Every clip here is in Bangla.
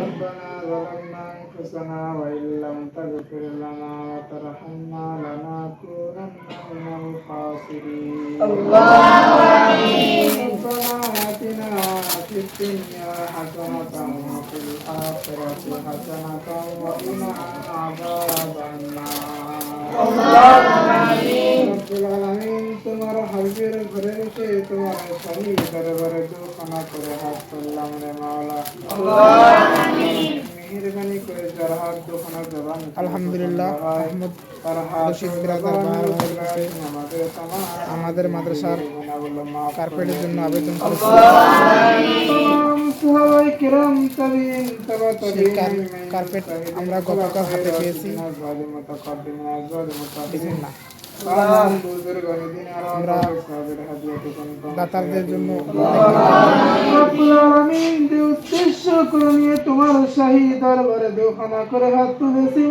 ربنا ظلمنا أنفسنا وإن لم تغفر لنا وترحمنا لنكونن من الخاسرين ربنا آتنا في الدنيا حسنة وفي الآخرة حسنة وقنا عذاب النار رب العالمين তোমার হাবিবের ঘরে এসে তোমার শাহী দরবারে দুখানা করে হাত তুললাম রে মাওলা মেহেরবানি করে যার হাত দুখানা জবান আলহামদুলিল্লাহ আহমদ রশিদ বিরাদার আমাদের মাদ্রাসার কার্পেটের জন্য আবেদন করেছে। কার্পেট আমরা গতকাল হাতে পেয়েছি। আমরা দাতারদের জন্য উদ্দেশ্য করে নিয়ে তোমার শাহী দরবারে দুখানা করে হাত তুলেছি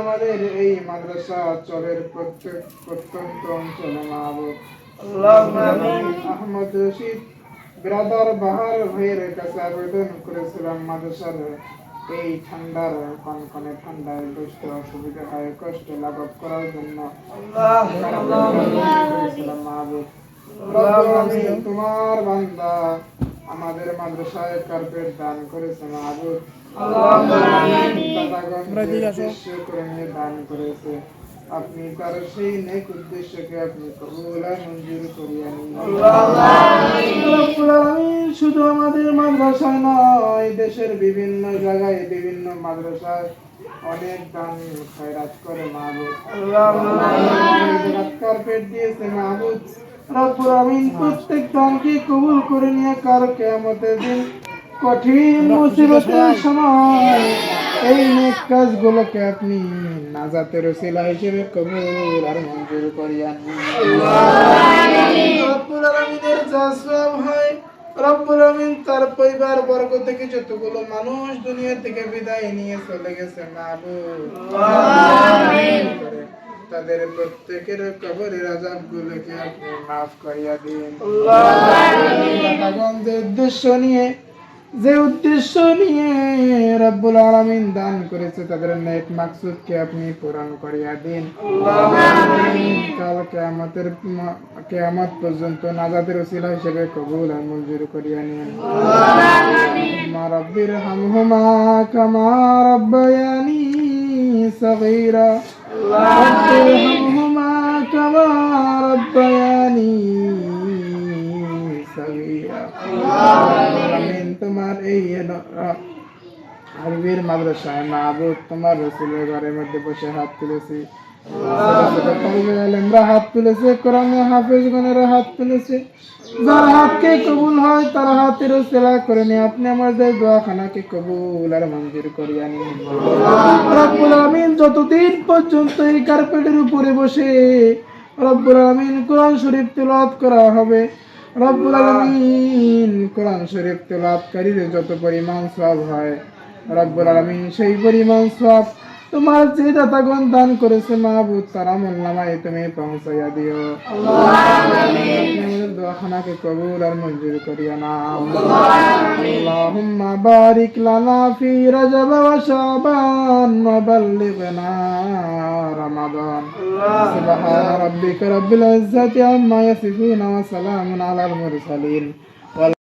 আমাদের এই মাদ্রাসা চলের প্রত্যন্ত অঞ্চলে মাহবুব আহমদ রশিদ বিরাদার বাহার ভাইয়ের কাছে আবেদন করেছিলাম মাদ্রাসার এই ঠান্ডার কনকনে ঠান্ডায় দুষ্ট অসুবিধা হয় কষ্ট লাঘব করার জন্য তোমার বান্দা আমাদের মাদ্রাসায় কার্পেট দান করেছে মাহবুব দান করেছে আপনি তার সেই নেক উদ্দেশ্যকে আপনি কবুল আর মঞ্জুর করিয়া নিন। শুধু আমাদের মাদ্রাসায় নয়, দেশের বিভিন্ন জায়গায় বিভিন্ন মাদ্রাসায় অনেক দান খয়রাত করে মাহবুব কার্পেট দিয়েছে মাহবুব রব্বুল আমিন প্রত্যেক দানকে কবুল করে নিয়ে কার কিয়ামতের দিন কঠিন মুসিবতের সময় এই নেক কাজগুলোকে আপনি নাজাতের ওসিলা হিসেবে কবুল আর মঞ্জুর করিয়া নিন। রব্বুল আমিনের যা সওয়াব হয় রব্বুল আমিন তার পরিবার বর্গ থেকে যতগুলো মানুষ দুনিয়া থেকে বিদায় নিয়ে চলে গেছে মাহবুব তাদের প্রত্যেকের কবরের আযাবগুলোকে আপনি মাফ করিয়া দিন। যে উদ্দেশ্য নিয়ে রব্বুল আলামিন দান করেছে তাদের নেক মাকসুদকে আপনি পূরণ করিয়া দিন। কাল কিয়ামত পর্যন্ত নাজাতের ওসিলা হিসেবে কবুল আর মঞ্জুর করিয়া নিন। রাব্বির হামহুমা কামা রাব্বায়ানি সগীরা রাব্বির হামহুমা কামা রাব্বায়ানি সগীরা। আমিন। তোমার এই আরবির মাদ্রাসায় মাহবুব তোমার রাসূলের ঘরের মধ্যে বসে হাত তুলেছি, হাত তুলেছে, কোরআনে হাফেজগণের হাত তুলেছে। যার হাতকে কবুল হয় তার হাতের ওসিলা করে নিয়ে আপনি আমাদের দোয়াখানাকে কবুল আর মঞ্জুর করিয়া নিন। রব্বুল আমিন যতদিন পর্যন্ত এই কার্পেটের উপরে বসে রব্বুল আমিন কোরআন শরীফ তেলাওয়াত করা হবে, রব্বুল আলামিন কোরআন শরীফ তেলাওয়াতকারীদের যত পরিমাণ সওয়াব হয় রব্বুল আলামিন সেই পরিমাণ সওয়াব তোমার যে দাতাগণ দান করেছে মাহবুব তার আমলনামায় তুমি পৌঁছাইয়া দিও। আমাদের দোয়াখানাকে কবুল আর মঞ্জুর করিয়া নাও। আল্লাহুম্মা বারিক লানা ফি রজব ওয়া শাবান ওয়া বাল্লিগনা রমাদান। সুবহান রাব্বিকা রাব্বিল ইজ্জাতি আম্মা ইয়াসিফুন ওয়া সালামুন আলাল মুরসালিন।